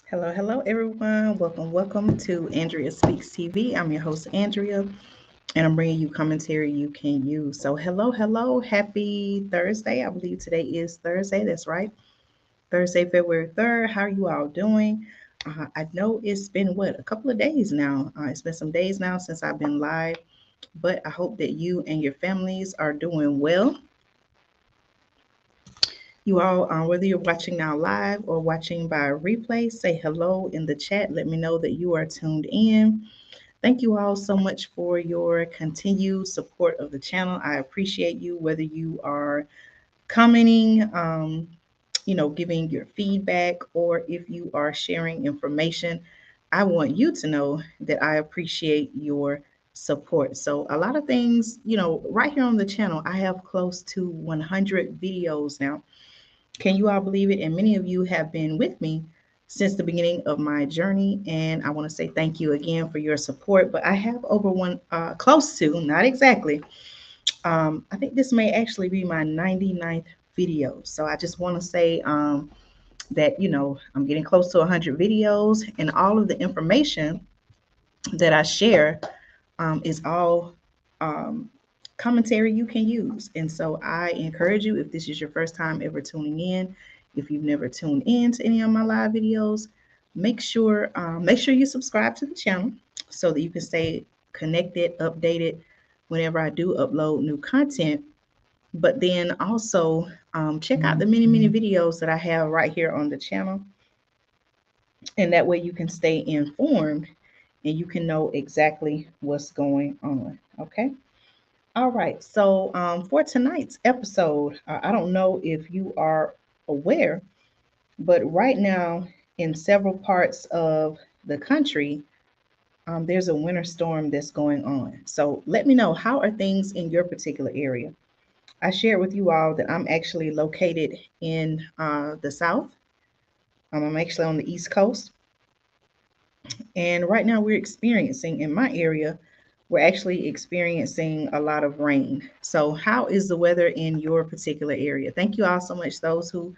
Hello, hello, everyone. Welcome to Andrea Speaks TV. I'm your host, Andrea, and I'm bringing you commentary you can use. So, hello, happy Thursday. I believe today is Thursday. That's right, Thursday, February 3rd. How are you all doing? I know it's been a couple of days now. It's been some days now since I've been live, but I hope that you and your families are doing well. You all, whether you're watching now live or watching by replay, say hello in the chat. Let me know that you are tuned in. Thank you all so much for your continued support of the channel. I appreciate you, whether you are commenting, giving your feedback, or if you are sharing information. I want you to know that I appreciate your support. So, a lot of things, right here on the channel, I have close to 100 videos now. Can you all believe it? And many of you have been with me since the beginning of my journey. And I want to say thank you again for your support. But I have over close to, not exactly, I think this may actually be my 99th video. So I just want to say that, I'm getting close to 100 videos, and all of the information that I share is all um, commentary you can use. And so I encourage you, if this is your first time ever tuning in, if you've never tuned in to any of my live videos, make sure you subscribe to the channel so that you can stay connected, updated whenever I do upload new content. But then also check out the many videos that I have right here on the channel, and that way you can stay informed and you can know exactly what's going on. Okay. All right. So for tonight's episode, I don't know if you are aware, but right now in several parts of the country, there's a winter storm that's going on. So let me know, how are things in your particular area? I shared with you all that I'm actually located in the South. I'm actually on the East Coast. And right now we're experiencing, in my area, we're actually experiencing a lot of rain. So how is the weather in your particular area? Thank you all so much, those who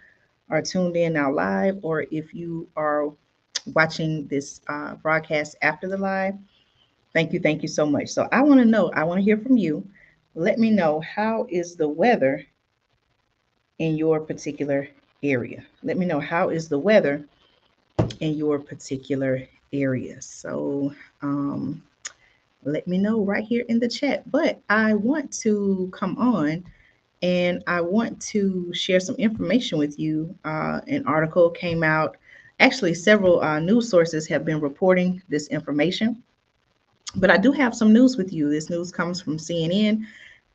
are tuned in now live, or if you are watching this broadcast after the live. Thank you so much. So I want to know, I want to hear from you. Let me know, how is the weather in your particular area? Let me know, how is the weather in your particular area? So let me know right here in the chat. But I want to come on and I want to share some information with you. An article came out. Actually, several news sources have been reporting this information. But I do have some news with you. This news comes from CNN,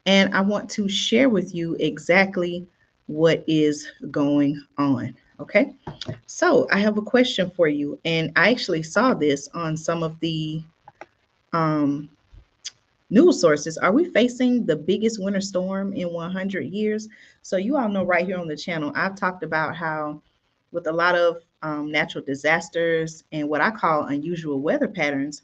and I want to share with you exactly what is going on. Okay. So I have a question for you. And I actually saw this on some of the um, news sources. Are we facing the biggest winter storm in 100 years? So, you all know, right here on the channel, I've talked about how, with a lot of natural disasters and what I call unusual weather patterns,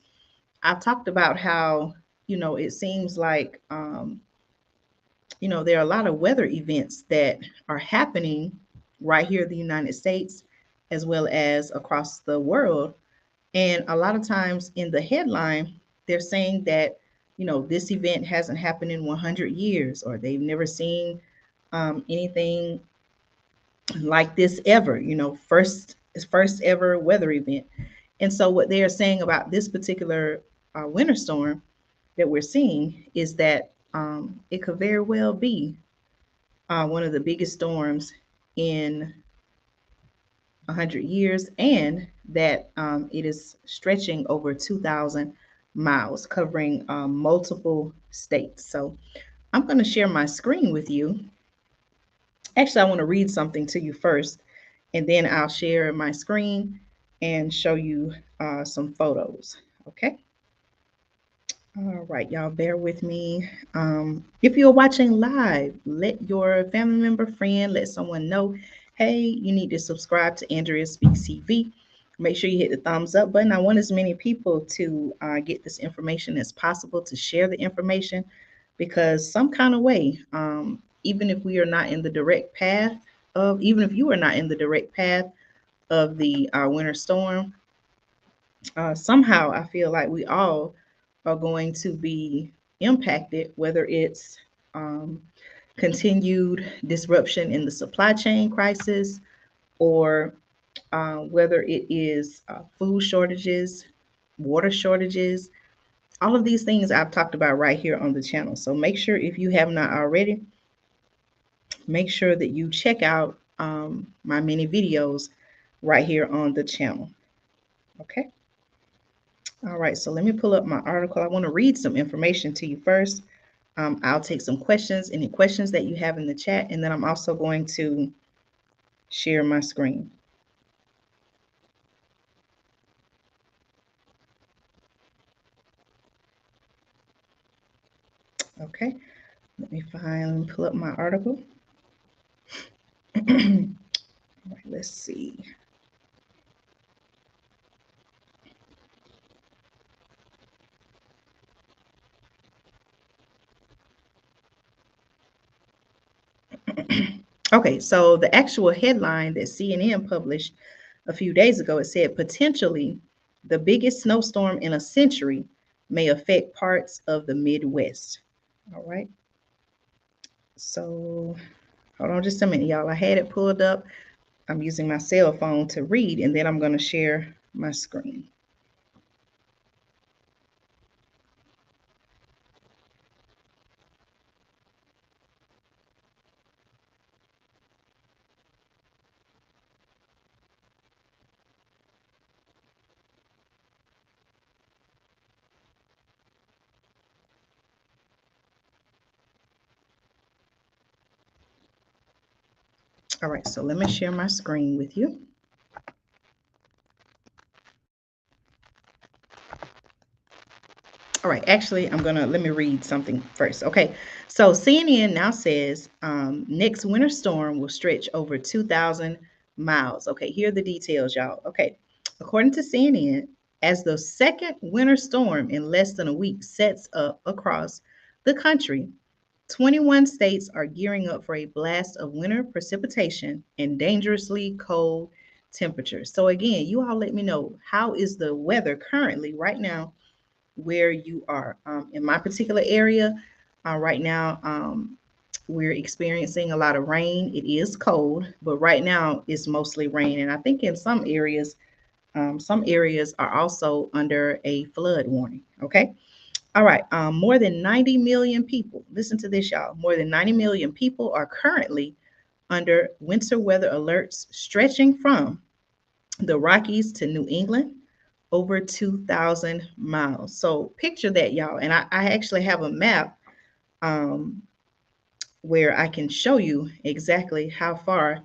I've talked about how, it seems like, there are a lot of weather events that are happening right here in the United States as well as across the world. And a lot of times in the headline, they're saying that, this event hasn't happened in 100 years, or they've never seen anything like this ever, first ever weather event. And so what they are saying about this particular winter storm that we're seeing is that it could very well be one of the biggest storms in 100 years, and that it is stretching over 2,000 miles, covering multiple states. So I'm going to share my screen with you. Actually, I want to read something to you first, and then I'll share my screen and show you some photos. Okay. All right, y'all, bear with me. If you're watching live, let your family member, friend, let someone know, hey, you need to subscribe to Andrea Speaks TV. Make sure you hit the thumbs up button. I want as many people to get this information as possible, to share the information, because some kind of way, even if we are not in the direct path even if you are not in the direct path of the winter storm, somehow I feel like we all are going to be impacted, whether it's um, continued disruption in the supply chain crisis, or whether it is food shortages, water shortages. All of these things I've talked about right here on the channel. So make sure, if you have not already, make sure that you check out my many videos right here on the channel. Okay. All right, so let me pull up my article. I want to read some information to you first. I'll take some questions, any questions that you have in the chat, and then I'm also going to share my screen. Okay, let me pull up my article. All right, let's see. Okay, so the actual headline that CNN published a few days ago, it said potentially the biggest snowstorm in a century may affect parts of the Midwest. All right. So hold on just a minute, y'all. I had it pulled up. I'm using my cell phone to read, and then I'm going to share my screen. All right, so let me share my screen with you. All right, actually, let me read something first. Okay, so CNN now says next winter storm will stretch over 2,000 miles. Okay, here are the details, y'all. Okay, according to CNN, as the second winter storm in less than a week sets up across the country, 21 states are gearing up for a blast of winter precipitation and dangerously cold temperatures. So again, you all let me know, how is the weather currently right now where you are? In my particular area, right now, we're experiencing a lot of rain. It is cold, but right now it's mostly rain. And I think in some areas are also under a flood warning. Okay. All right. More than 90 million people, listen to this, y'all. More than 90 million people are currently under winter weather alerts stretching from the Rockies to New England, over 2,000 miles. So picture that, y'all. And I actually have a map um, where I can show you exactly how far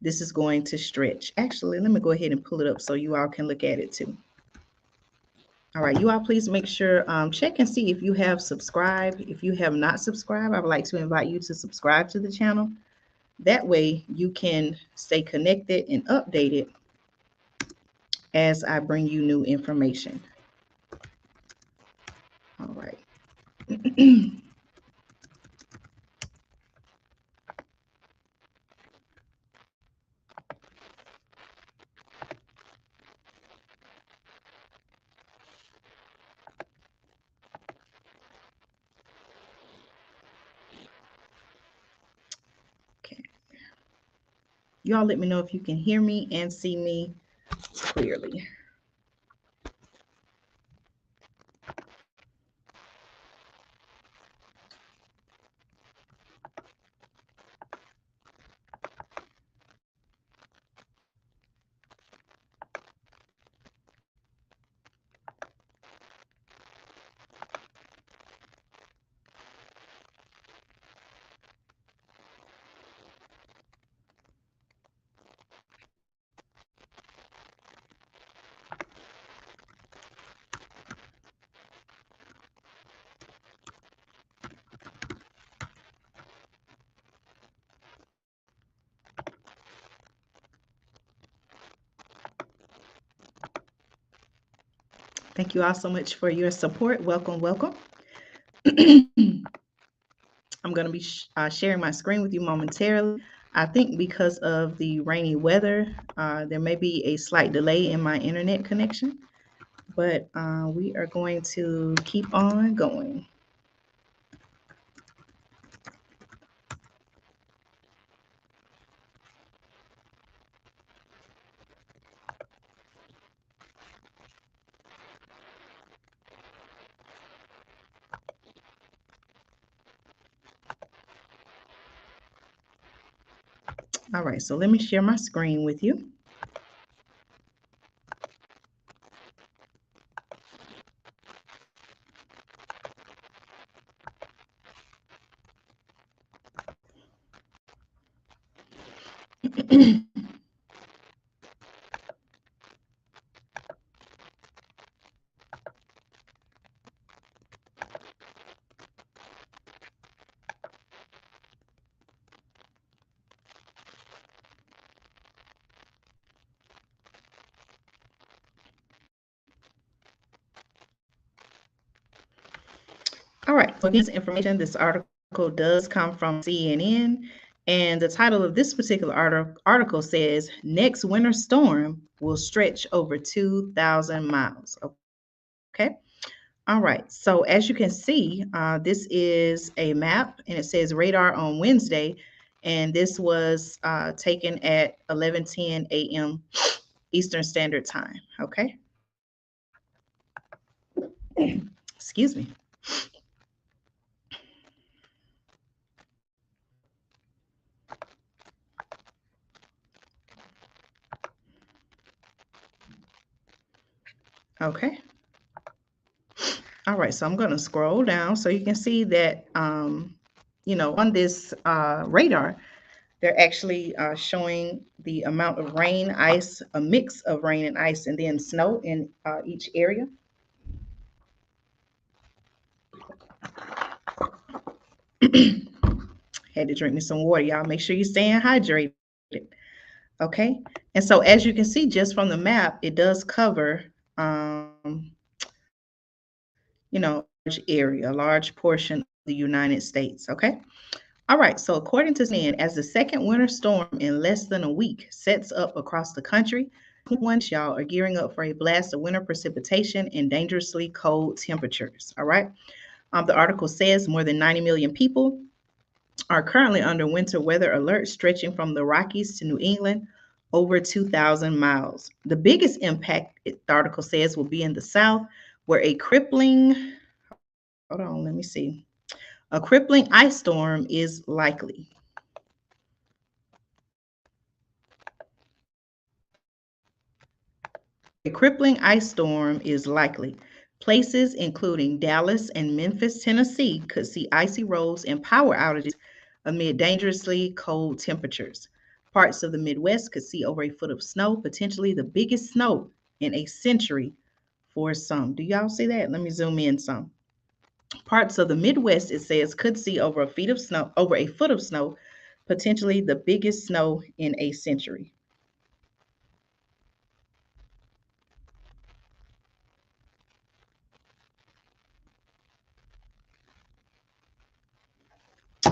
this is going to stretch. Actually, let me go ahead and pull it up so you all can look at it too. All right, you all please make sure, check and see if you have subscribed. If you have not subscribed, I would like to invite you to subscribe to the channel. That way you can stay connected and updated as I bring you new information. All right. Okay. Y'all let me know if you can hear me and see me clearly. Thank you all so much for your support. Welcome, welcome. I'm going to be sharing my screen with you momentarily. I think because of the rainy weather, there may be a slight delay in my internet connection, but we are going to keep on going. All right, so let me share my screen with you. All right, so this information, this article does come from CNN, and the title of this particular article says, Next winter storm will stretch over 2,000 miles. Okay. All right. So as you can see, this is a map, and it says radar on Wednesday, and this was taken at 11:10 a.m. Eastern Standard Time. Okay. Excuse me. Okay. All right. So I'm going to scroll down so you can see that, on this radar, they're actually showing the amount of rain, ice, a mix of rain and ice, and then snow in each area. Had to drink me some water, y'all. Make sure you're staying hydrated. Okay. And so, as you can see just from the map, it does cover, large area, a large portion of the United States. Okay. All right. So, according to CNN, as the second winter storm in less than a week sets up across the country, y'all are gearing up for a blast of winter precipitation and dangerously cold temperatures. All right. The article says more than 90 million people are currently under winter weather alert stretching from the Rockies to New England, over 2,000 miles. The biggest impact, the article says, will be in the South, where hold on, let me see, a crippling ice storm is likely. A crippling ice storm is likely. Places including Dallas and Memphis, Tennessee could see icy roads and power outages amid dangerously cold temperatures. Parts of the Midwest could see over a foot of snow, potentially the biggest snow in a century for some. Do y'all see that? Let me zoom in some. Parts of the Midwest, it says, could see over a foot of snow, potentially the biggest snow in a century.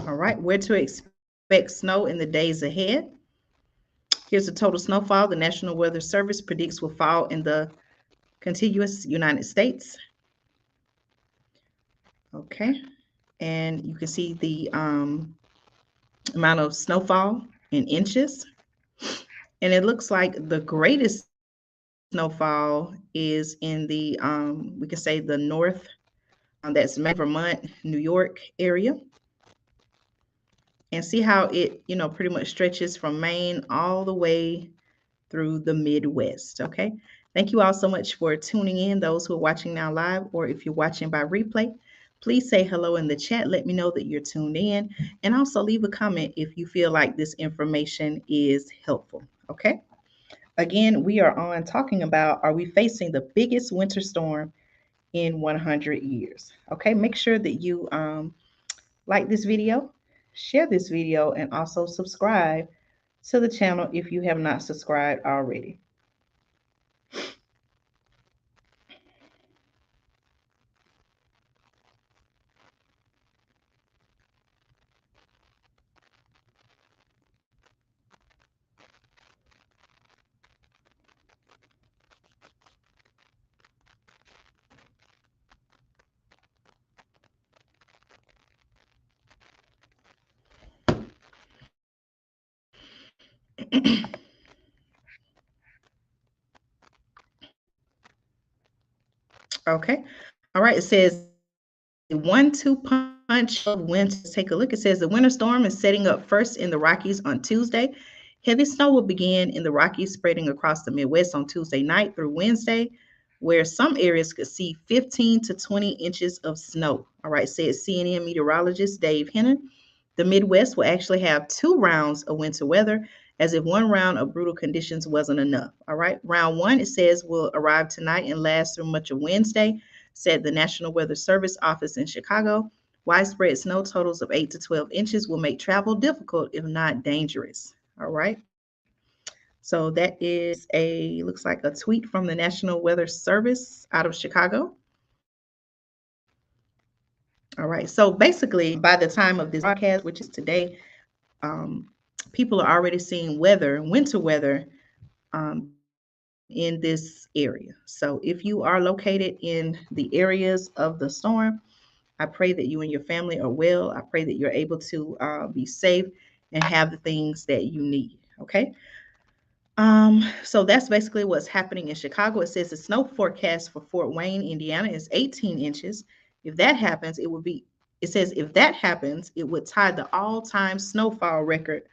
All right, where to expect snow in the days ahead. Here's the total snowfall the National Weather Service predicts will fall in the contiguous United States. Okay, and you can see the amount of snowfall in inches. And it looks like the greatest snowfall is in the, we can say the north, that's Vermont, New York area. And see how it, pretty much stretches from Maine all the way through the Midwest. Okay. Thank you all so much for tuning in. Those who are watching now live, or if you're watching by replay, please say hello in the chat. Let me know that you're tuned in. And also leave a comment if you feel like this information is helpful. Okay. Again, we are on talking about, are we facing the biggest winter storm in 100 years? Okay. Make sure that you like this video, share this video, and also subscribe to the channel if you have not subscribed already. Okay. All right. It says a 1-2 punch of winter. Let's take a look. It says the winter storm is setting up first in the Rockies on Tuesday. Heavy snow will begin in the Rockies, spreading across the Midwest on Tuesday night through Wednesday, where some areas could see 15 to 20 inches of snow. All right, said CNN meteorologist Dave Hennon. The Midwest will actually have two rounds of winter weather, as if one round of brutal conditions wasn't enough. All right, round one, it says, will arrive tonight and last through much of Wednesday, said the National Weather Service office in Chicago. Widespread snow totals of 8 to 12 inches will make travel difficult, if not dangerous. All right. So that is looks like a tweet from the National Weather Service out of Chicago. All right. So basically, by the time of this broadcast, which is today, um, people are already seeing winter weather, in this area. So if you are located in the areas of the storm, I pray that you and your family are well. I pray that you're able to be safe and have the things that you need. Okay. So that's basically what's happening in Chicago. It says the snow forecast for Fort Wayne, Indiana is 18 inches. If that happens, it says if that happens, it would tie the all-time snowfall record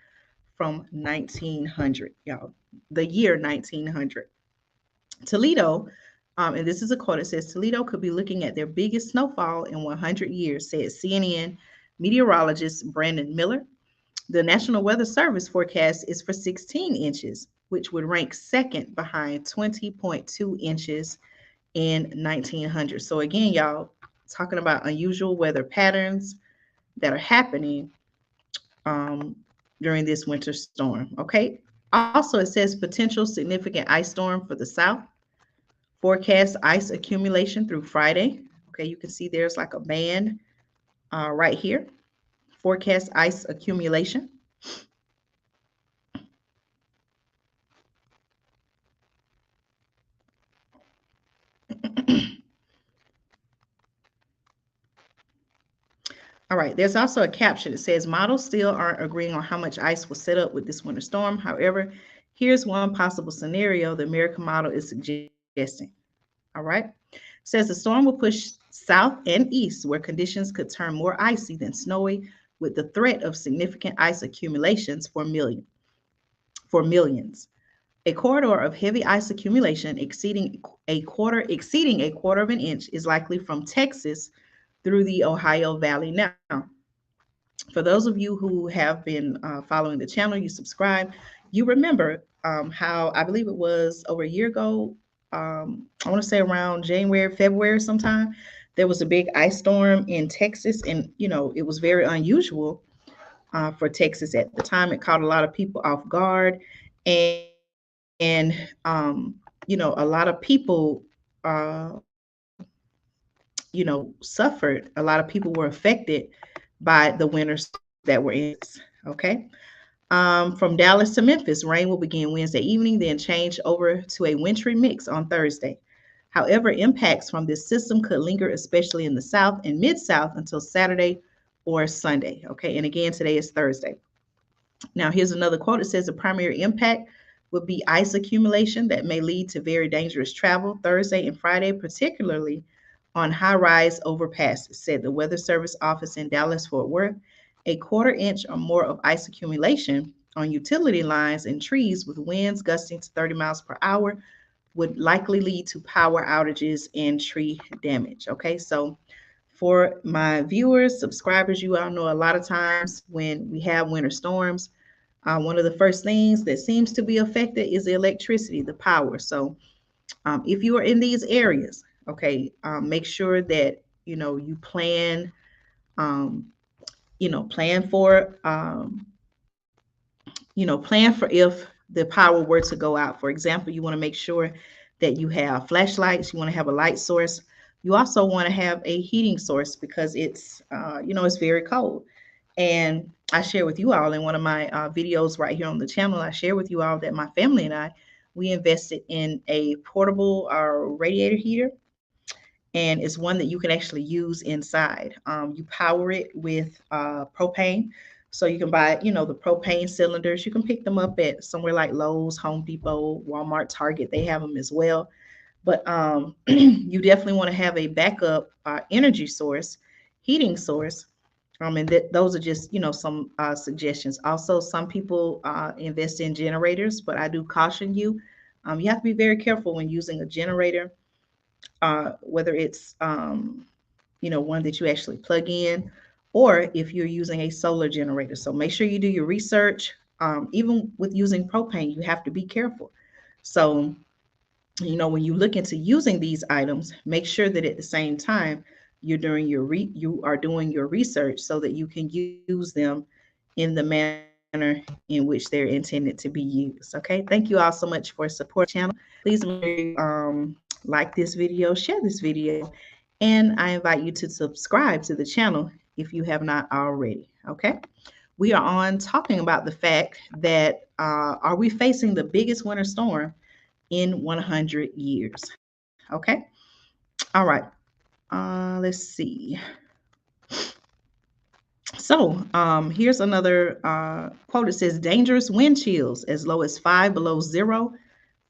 from 1900, y'all, the year 1900. Toledo, and this is a quote, it says Toledo could be looking at their biggest snowfall in 100 years, said CNN meteorologist Brandon Miller. The National Weather Service forecast is for 16 inches, which would rank second behind 20.2 inches in 1900. So, again, y'all, talking about unusual weather patterns that are happening um, during this winter storm. Okay. Also, it says potential significant ice storm for the South. Forecast ice accumulation through Friday. Okay, you can see there's like a band right here. Forecast ice accumulation. All right, there's also a caption that says models still aren't agreeing on how much ice will set up with this winter storm. However, here's one possible scenario the American model is suggesting. All right, says the storm will push south and east where conditions could turn more icy than snowy, with the threat of significant ice accumulations for millions. A corridor of heavy ice accumulation exceeding a quarter of an inch is likely from Texas through the Ohio Valley. Now, for those of you who have been following the channel, you subscribe, you remember how I believe it was over a year ago, I want to say around January, February sometime, there was a big ice storm in Texas, and it was very unusual for Texas at the time. It caught a lot of people off guard, and a lot of people, uh, suffered. A lot of people were affected by the winter storms that were in Texas. Okay. From Dallas to Memphis, rain will begin Wednesday evening, then change over to a wintry mix on Thursday. However, impacts from this system could linger, especially in the South and Mid South, until Saturday or Sunday. Okay. And again, today is Thursday. Now, here's another quote. It says the primary impact would be ice accumulation that may lead to very dangerous travel Thursday and Friday, particularly on high rise overpasses, said the Weather Service office in Dallas Fort Worth. A quarter inch or more of ice accumulation on utility lines and trees with winds gusting to 30 miles per hour would likely lead to power outages and tree damage. Okay, so for my viewers, subscribers, you all know a lot of times when we have winter storms, one of the first things that seems to be affected is the electricity, the power. So if you are in these areas, okay, make sure that you plan, plan for plan for if the power were to go out. For example, you want to make sure that you have flashlights. You want to have a light source. You also want to have a heating source because it's very cold. And I share with you all in one of my videos right here on the channel, I share with you all that my family and I, we invested in a portable radiator heater, and it's one that you can actually use inside. You power it with propane. So you can buy, the propane cylinders. You can pick them up at somewhere like Lowe's, Home Depot, Walmart, Target. They have them as well. But you definitely want to have a backup energy source, heating source. And those are just, some suggestions. Also, some people invest in generators, but I do caution you. You have to be very careful when using a generator, whether it's one that you actually plug in, or if you're using a solar generator. So make sure you do your research. Even with using propane, you have to be careful. So, when you look into using these items, make sure that at the same time you are doing your research so that you can use them in the manner in which they're intended to be used. Okay, thank you all so much for supporting the channel. Please make sure you like this video, share this video, and I invite you to subscribe to the channel if you have not already. Okay, we are on talking about the fact that are we facing the biggest winter storm in 100 years? Okay, all right. Let's see. So here's another quote. It says, "Dangerous wind chills as low as 5 below zero."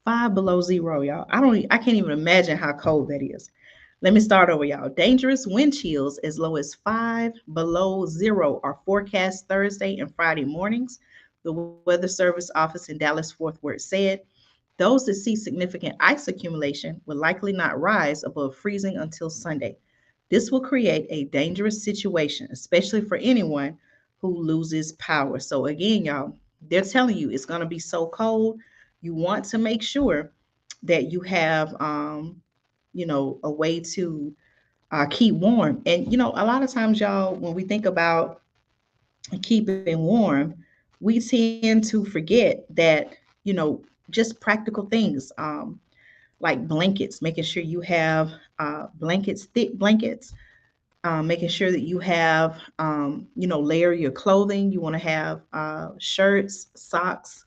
5 below zero, y'all. I can't even imagine how cold that is. Let me start over, y'all. Dangerous wind chills as low as 5 below zero are forecast Thursday and Friday mornings. The Weather Service office in Dallas, Fort Worth said those that see significant ice accumulation will likely not rise above freezing until Sunday. This will create a dangerous situation, especially for anyone who loses power. So, again, y'all, they're telling you it's going to be so cold. You want to make sure that you have, a way to keep warm. And, a lot of times, y'all, when we think about keeping warm, we tend to forget that, just practical things, like blankets, making sure you have blankets, thick blankets, making sure that you have, layer your clothing. You want to have shirts, socks,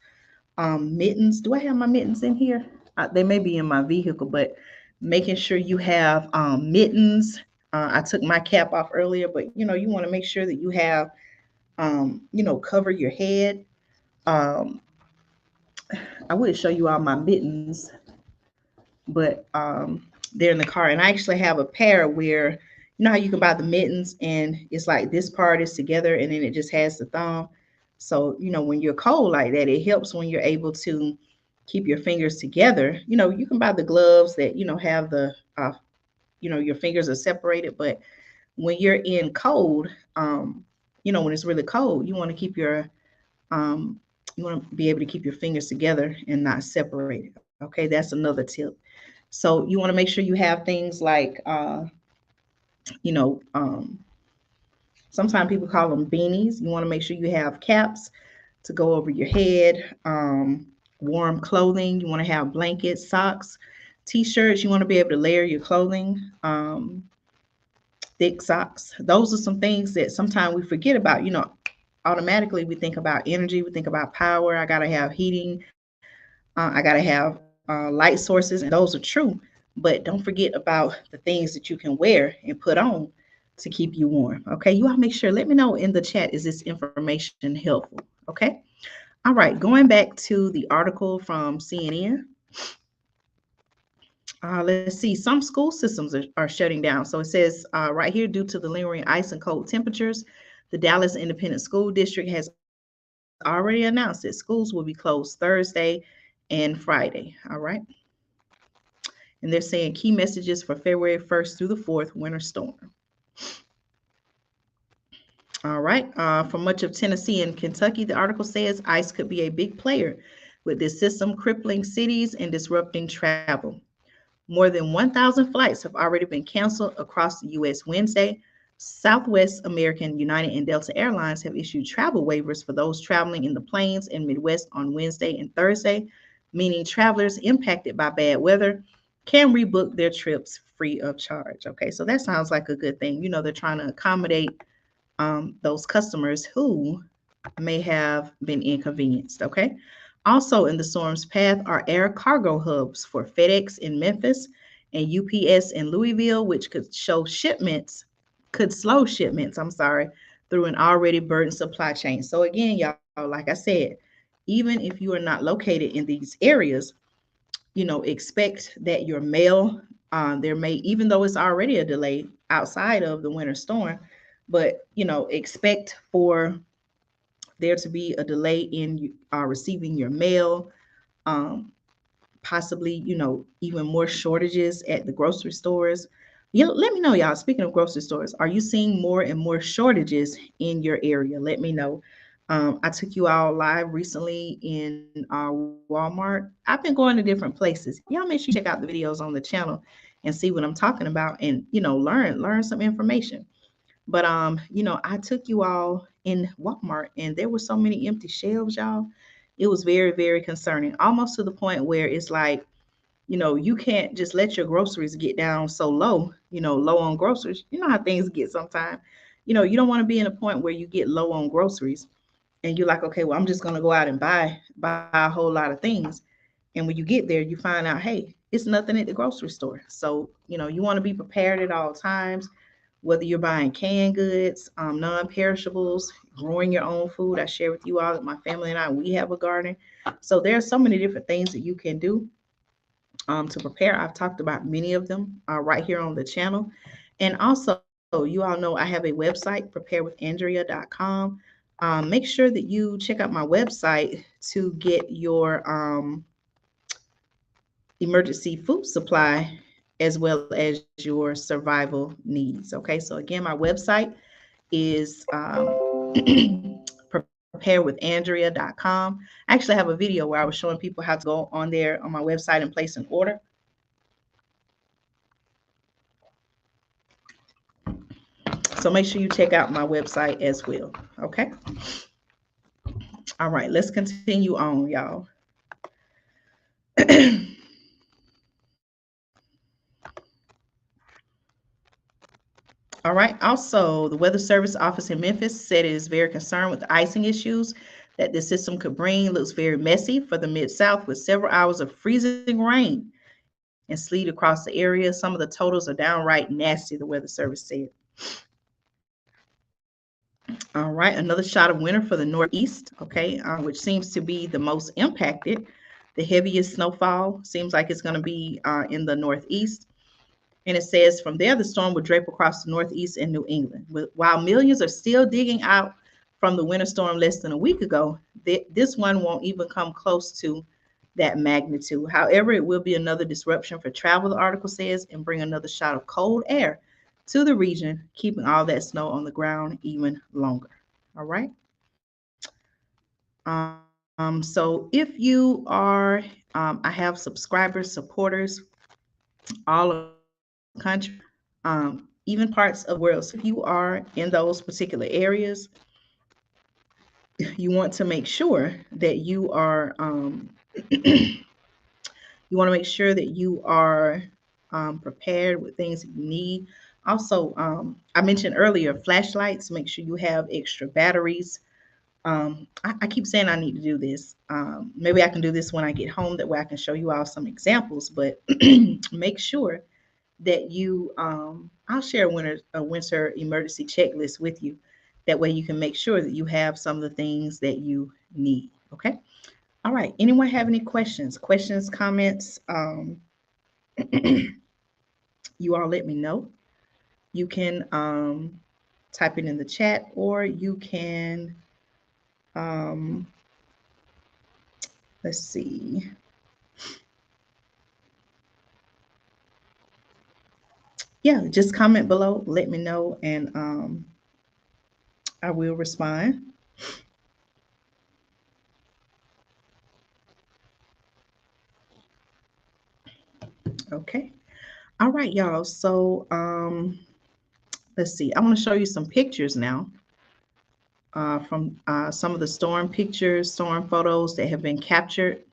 mittens. Do I have my mittens in here? They may be in my vehicle, but making sure you have mittens. I took my cap off earlier, but you want to make sure that you have, cover your head. Um, I would show you all my mittens, but they're in the car. And I actually have a pair where, how you can buy the mittens and it's like this part is together and then it just has the thumb. So, when you're cold like that, it helps when you're able to keep your fingers together. You can buy the gloves that, have the, your fingers are separated. But when you're in cold, when it's really cold, um, you want to be able to keep your fingers together and not separated. Okay, that's another tip. So you want to make sure you have things like, you know, um, sometimes people call them beanies. You want to make sure you have caps to go over your head, warm clothing. You want to have blankets, socks, t-shirts. You want to be able to layer your clothing, thick socks. Those are some things that sometimes we forget about. Automatically we think about energy, we think about power. I got to have heating, I got to have light sources, and those are true. But don't forget about the things that you can wear and put on to keep you warm. Okay, you all make sure, let me know in the chat, is this information helpful? Okay, all right, going back to the article from CNN. Let's see, some school systems are shutting down. So it says right here, due to the lingering ice and cold temperatures, the Dallas Independent School District has already announced that schools will be closed Thursday and Friday. All right. And they're saying key messages for February 1st through the 4th winter storm. All right. For much of Tennessee and Kentucky, the article says ice could be a big player with this system crippling cities and disrupting travel. More than 1,000 flights have already been canceled across the U.S. Wednesday. Southwest American, United, and Delta Airlines have issued travel waivers for those traveling in the plains and Midwest on Wednesday and Thursday, meaning travelers impacted by bad weather can rebook their trips free of charge. Okay, so that sounds like a good thing. They're trying to accommodate those customers who may have been inconvenienced. Okay. Also, in the storm's path are air cargo hubs for FedEx in Memphis and UPS in Louisville, which could slow shipments, I'm sorry, through an already burdened supply chain. So again, y'all, like I said, even if you are not located in these areas, expect that your mail, there may, even though it's already a delay outside of the winter storm, but expect for there to be a delay in receiving your mail. Um, Possibly, even more shortages at the grocery stores. Let me know, y'all. Speaking of grocery stores, are you seeing more and more shortages in your area? Let me know. I took you all live recently in Walmart. I've been going to different places. Y'all make sure you check out the videos on the channel and see what I'm talking about, and learn some information. But I took you all in Walmart, and there were so many empty shelves, y'all. It was very, very concerning, almost to the point where it's like, you can't just let your groceries get down so low, low on groceries. You know how things get sometimes. You don't want to be in a point where you get low on groceries and you're like, okay, well, I'm just gonna go out and buy a whole lot of things. And when you get there, you find out, hey, it's nothing at the grocery store. So, you want to be prepared at all times, whether you're buying canned goods, non-perishables, growing your own food. I share with you all that my family and I, we have a garden. So there are so many different things that you can do to prepare. I've talked about many of them right here on the channel. And also, you all know I have a website, preparewithandrea.com. Make sure that you check out my website to get your emergency food supply as well as your survival needs. Okay, so again, my website is preparewithandrea.com. I actually have a video where I was showing people how to go on there on my website and place an order. So make sure you check out my website as well. Okay. All right, let's continue on, y'all. All right. Also, the Weather Service office in Memphis said it is very concerned with the icing issues that this system could bring. Looks very messy for the Mid South with several hours of freezing rain and sleet across the area. Some of the totals are downright nasty, the Weather Service said. All right. Another shot of winter for the Northeast, okay, which seems to be the most impacted. The heaviest snowfall seems like it's going to be in the Northeast. And it says from there, the storm would drape across the Northeast and New England. While millions are still digging out from the winter storm less than a week ago, this one won't even come close to that magnitude. However, it will be another disruption for travel, the article says, and bring another shot of cold air to the region, keeping all that snow on the ground even longer. All right. So if you are, I have subscribers, supporters all across the country, even parts of the world. So if you are in those particular areas, you want to make sure that you are, you want to make sure that you are prepared with things that you need. Also, I mentioned earlier, flashlights. Make sure you have extra batteries. I keep saying I need to do this. Maybe I can do this when I get home. That way I can show you all some examples. But make sure that you, I'll share a winter emergency checklist with you. That way you can make sure that you have some of the things that you need. Okay. All right. Anyone have any questions? Questions, comments? You all let me know. You can type it in the chat, or you can, um, let's see. Yeah, just comment below. Let me know, and I will respond. Okay. All right, y'all. So let's see. I want to show you some pictures now from some of the storm pictures, storm photos that have been captured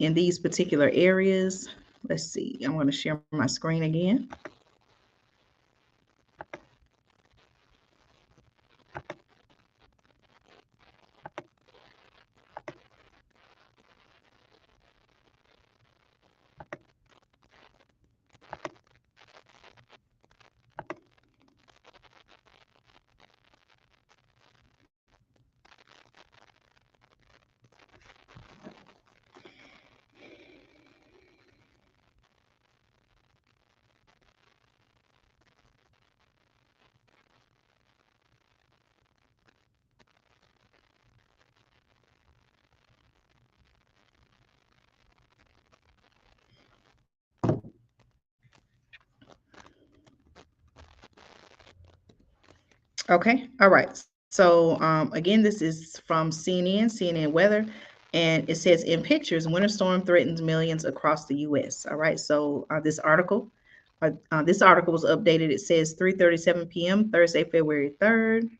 in these particular areas. Let's see. I'm going to share my screen again. Okay. All right. So again, this is from CNN Weather, and it says in pictures, winter storm threatens millions across the U.S. All right. So this article was updated. It says 3:37 p.m. Thursday, February 3rd,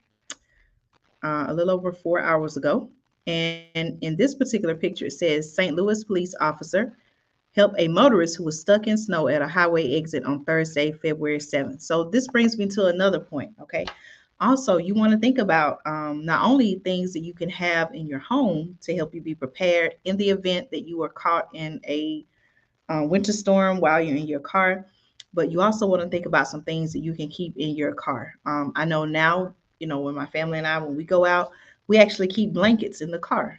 a little over 4 hours ago. And in this particular picture, it says St. Louis police officer help a motorist who was stuck in snow at a highway exit on Thursday, February 7th. So this brings me to another point, okay? Also, you want to think about not only things that you can have in your home to help you be prepared in the event that you are caught in a winter storm while you're in your car, but you also want to think about some things that you can keep in your car. I know now, when my family and I, when we go out, we actually keep blankets in the car.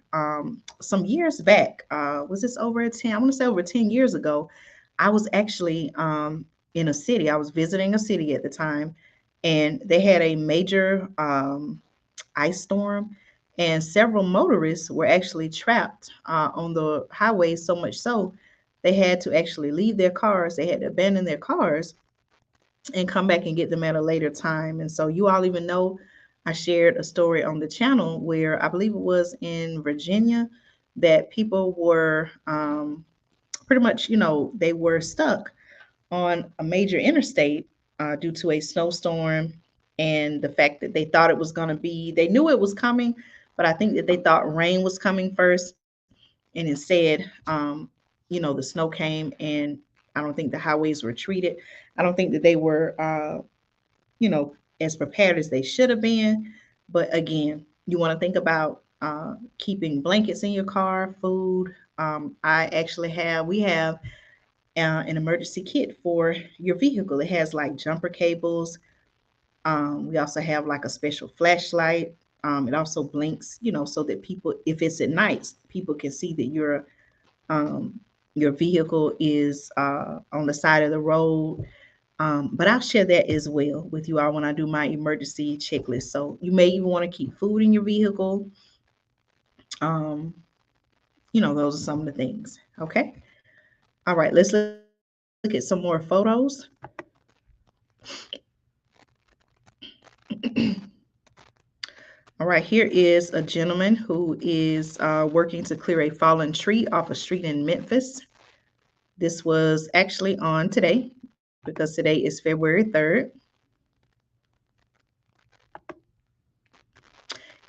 Some years back, was this over 10? I want to say over 10 years ago, I was actually in a city. I was visiting a city at the time, and they had a major ice storm, and several motorists were actually trapped on the highway, so much so they had to actually leave their cars. They had to abandon their cars and come back and get them at a later time. And so you all even know I shared a story on the channel where I believe it was in Virginia that people were pretty much, they were stuck on a major interstate due to a snowstorm, and the fact that they thought it was going to be, they knew it was coming, but I think that they thought rain was coming first. And instead, the snow came, and I don't think the highways were treated. I don't think that they were, as prepared as they should have been. But again, you want to think about keeping blankets in your car, food. We have an emergency kit for your vehicle. It has like jumper cables. We also have like a special flashlight. It also blinks, so that people, if it's at night, people can see that um, your vehicle is on the side of the road. But I'll share that as well with you all when I do my emergency checklist. So you may even want to keep food in your vehicle. Um, those are some of the things. Okay. All right. Let's look at some more photos. All right, here is a gentleman who is working to clear a fallen tree off a street in Memphis. This was actually on today because today is February 3rd.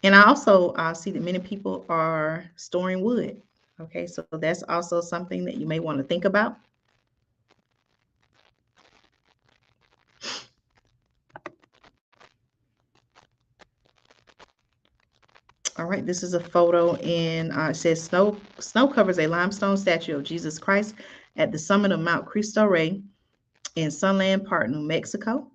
And I also see that many people are storing wood. Okay, so that's also something that you may want to think about. All right, this is a photo, and it says snow covers a limestone statue of Jesus Christ at the summit of Mount Cristo Rey in Sunland Park, New Mexico.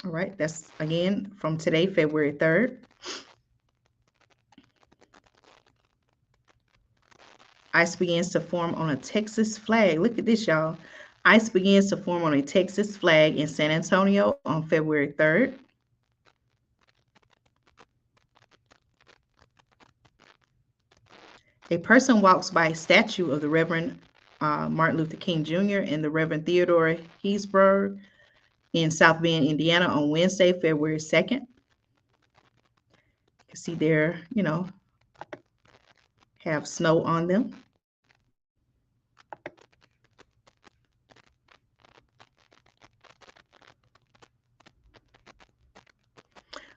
All right, that's again from today, February 3rd. Ice begins to form on a Texas flag. Look at this, y'all. Ice begins to form on a Texas flag in San Antonio on February 3rd. A person walks by a statue of the Reverend Martin Luther King Jr. and the Reverend Theodore Heesburg in South Bend, Indiana on Wednesday, February 2nd. You can see there, have snow on them.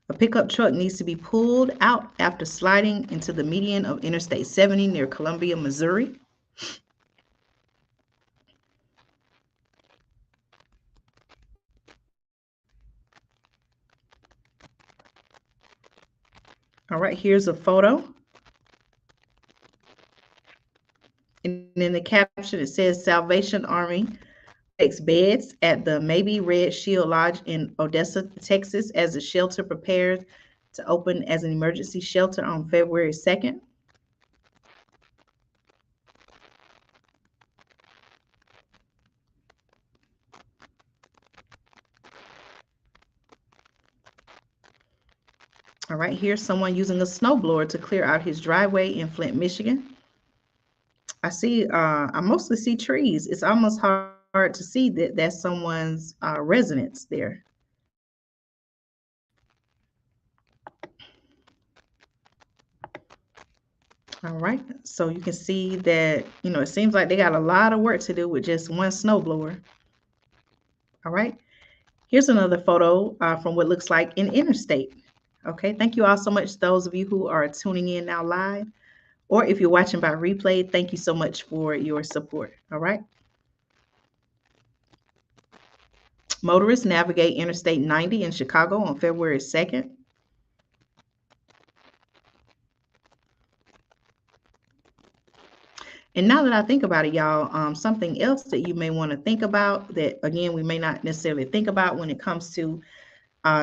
A pickup truck needs to be pulled out after sliding into the median of Interstate 70 near Columbia, Missouri. All right, here's a photo. And in the caption, it says Salvation Army takes beds at the Maybe Red Shield Lodge in Odessa, Texas, as the shelter prepares to open as an emergency shelter on February 2nd. All right, here's someone using a snowblower to clear out his driveway in Flint, Michigan. I mostly see trees. It's almost hard to to see that that's someone's residence there. All right, so you can see that, it seems like they got a lot of work to do with just one snowblower. All right, here's another photo from what looks like an interstate. Okay, thank you all so much, those of you who are tuning in now live, or if you're watching by replay, thank you so much for your support. All right. Motorists navigate Interstate 90 in Chicago on February 2nd. And now that I think about it, y'all, something else that you may want to think about that, again, we may not necessarily think about when it comes to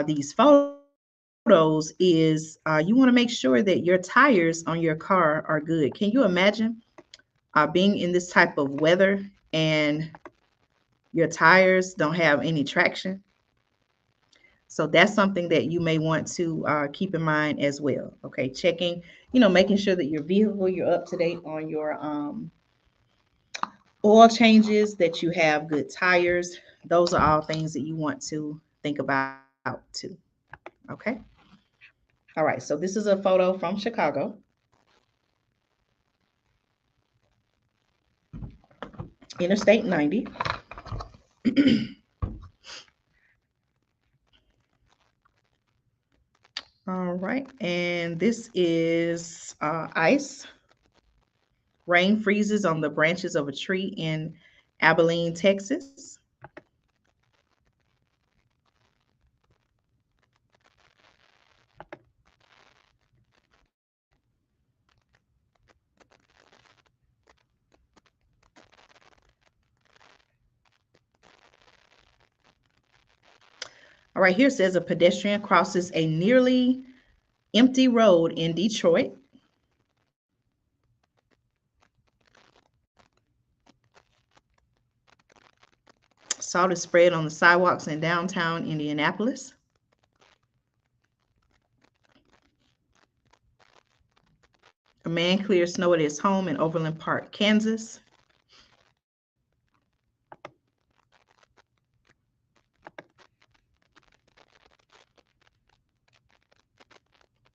these photos is you want to make sure that your tires on your car are good. Can you imagine being in this type of weather and your tires don't have any traction? So that's something that you may want to keep in mind as well. Okay, checking, making sure that your vehicle, you're up to date on your oil changes, that you have good tires. Those are all things that you want to think about too. Okay. All right. So this is a photo from Chicago. Interstate 90. All right. And this is ice. Rain freezes on the branches of a tree in Abilene, Texas. All right, here says a pedestrian crosses a nearly empty road in Detroit. Salt is spread on the sidewalks in downtown Indianapolis. A man clears snow at his home in Overland Park, Kansas.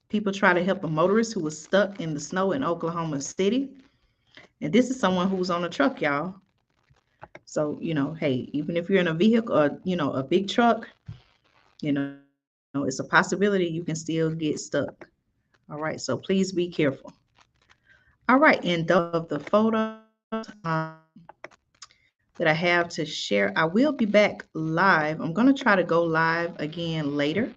People try to help a motorist who was stuck in the snow in Oklahoma City. And this is someone who's on a truck, y'all. So, hey, even if you're in a vehicle or, a big truck, it's a possibility you can still get stuck. All right, so please be careful. All right, and those of the photos that I have to share. I will be back live. I'm going to try to go live again later.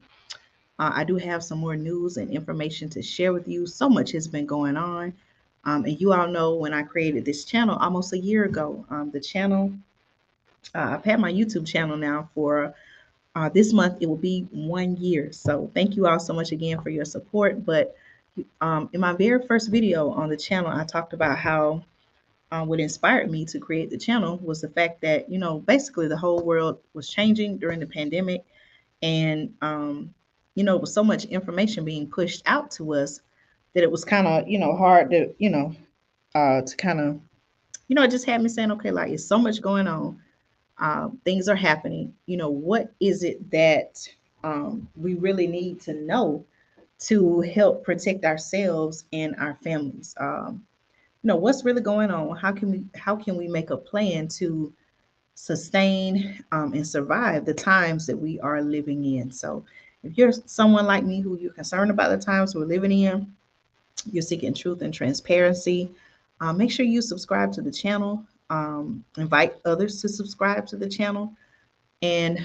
I do have some more news and information to share with you. So much has been going on. And you all know when I created this channel almost a year ago, the channel, I've had my YouTube channel now for this month, it will be 1 year. So thank you all so much again for your support. But in my very first video on the channel, I talked about how what inspired me to create the channel was the fact that, basically the whole world was changing during the pandemic. And, it was so much information being pushed out to us that it was kind of, hard to kind of, it just had me saying, okay, like it's so much going on. Things are happening. What is it that we really need to know to help protect ourselves and our families? What's really going on? How can we make a plan to sustain and survive the times that we are living in? So if you're someone like me who you're concerned about the times we're living in, you're seeking truth and transparency, make sure you subscribe to the channel. Invite others to subscribe to the channel, and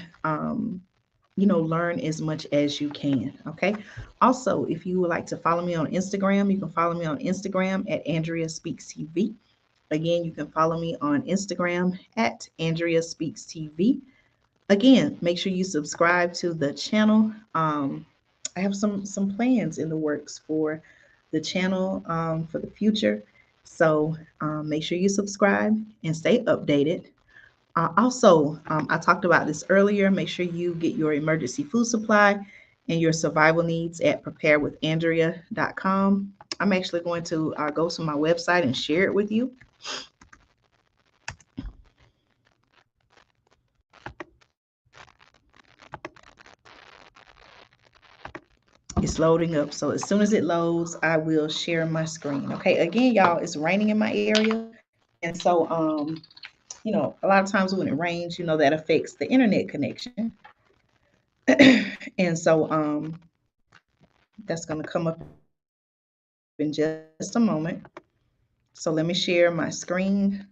learn as much as you can. Okay. Also, if you would like to follow me on Instagram, you can follow me on Instagram at Andrea Speaks TV. Again, you can follow me on Instagram at Andrea Speaks TV. Again, make sure you subscribe to the channel. I have some plans in the works for the channel for the future. So make sure you subscribe and stay updated. Also, I talked about this earlier. Make sure you get your emergency food supply and your survival needs at preparewithandrea.com. I'm actually going to go to my website and share it with you. It's loading up. So as soon as it loads, I will share my screen. Okay. Again, y'all, it's raining in my area. And so, a lot of times when it rains, that affects the internet connection. And so, that's going to come up in just a moment. So let me share my screen.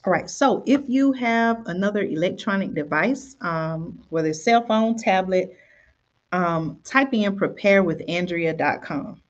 All right. So if you have another electronic device, whether it's cell phone, tablet, type in preparewithandrea.com.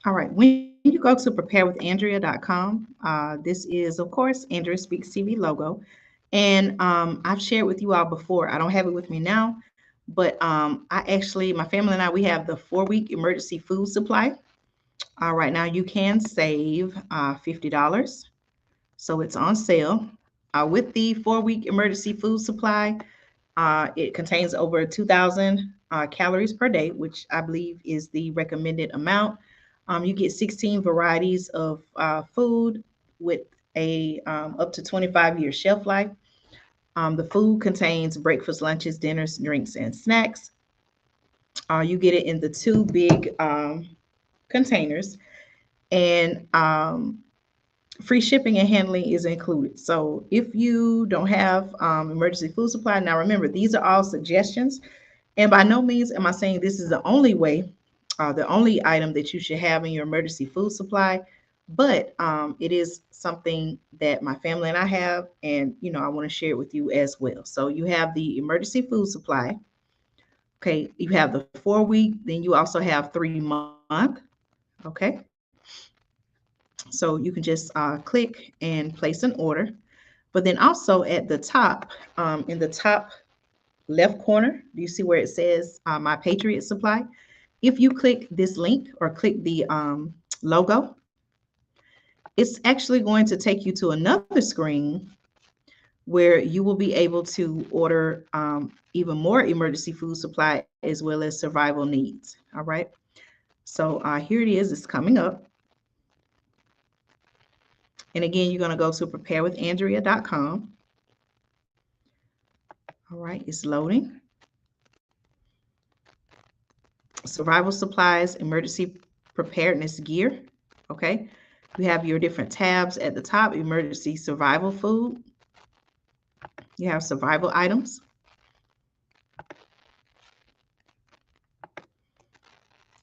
All right. When you go to preparewithandrea.com, this is, of course, Andrea Speaks TV logo. And I've shared with you all before. I don't have it with me now, but my family and I, we have the 4-week emergency food supply. Right now, you can save $50. So it's on sale. With the 4-week emergency food supply, it contains over 2,000 calories per day, which I believe is the recommended amount. You get 16 varieties of food with a up to 25-year shelf life. The food contains breakfast, lunches, dinners, drinks, and snacks. You get it in the two big containers, and free shipping and handling is included. So if you don't have emergency food supply, now remember, these are all suggestions. And by no means am I saying this is the only way, the only item that you should have in your emergency food supply. But it is something that my family and I have, and I want to share it with you as well. So you have the emergency food supply. Okay, you have the 4-week, then you also have 3-month. Okay, so you can just click and place an order. But then also at the top, in the top left corner, do you see where it says My Patriot Supply? If you click this link or click the logo, it's actually going to take you to another screen where you will be able to order even more emergency food supply as well as survival needs. All right. So here it is. It's coming up. And again, you're going to go to preparewithandrea.com. All right. It's loading. Survival supplies, emergency preparedness gear. Okay. You have your different tabs at the top: emergency survival food. You have survival items.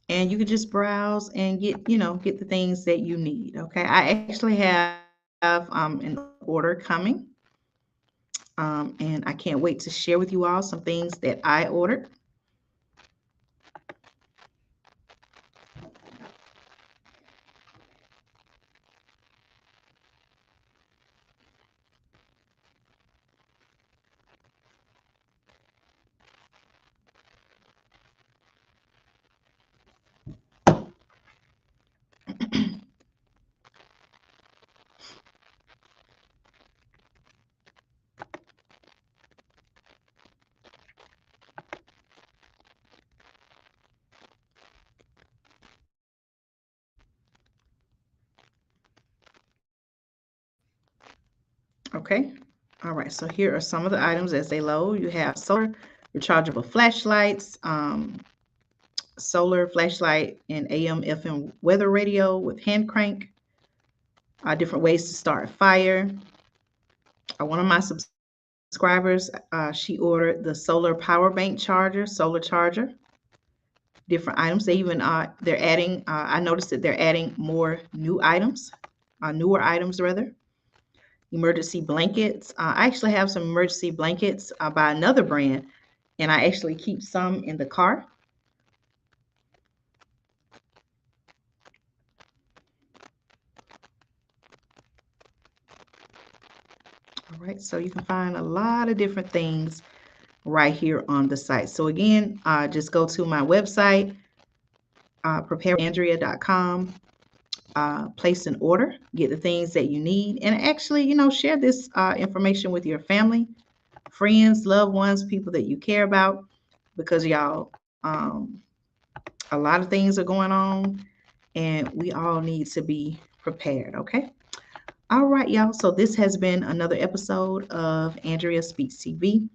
And you can just browse and get the things that you need. Okay. I actually have an order coming. And I can't wait to share with you all some things that I ordered. Okay. All right. So here are some of the items as they load. You have solar, rechargeable flashlights, solar flashlight, and AM, FM weather radio with hand crank, different ways to start a fire. One of my subscribers subscribers, she ordered the solar power bank charger, solar charger, different items. They even they're adding. I noticed that they're adding more new items, newer items rather. Emergency blankets. I actually have some emergency blankets by another brand, and I actually keep some in the car. All right, so you can find a lot of different things right here on the site. So again, just go to my website, prepareandrea.com, place an order, get the things that you need, and actually, share this information with your family, friends, loved ones, people that you care about, because y'all, a lot of things are going on, and we all need to be prepared, okay? All right, y'all. So this has been another episode of Andrea Speaks TV.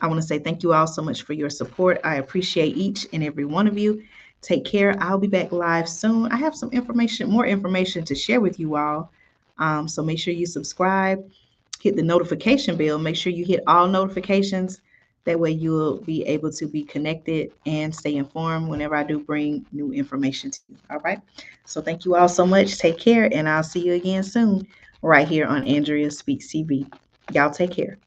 I want to say thank you all so much for your support. I appreciate each and every one of you. Take care. I'll be back live soon. I have some information, more information to share with you all. So make sure you subscribe, hit the notification bell. Make sure you hit all notifications. That way you'll be able to be connected and stay informed whenever I do bring new information to you. All right. So thank you all so much. Take care, and I'll see you again soon right here on Andrea Speaks TV. Y'all take care.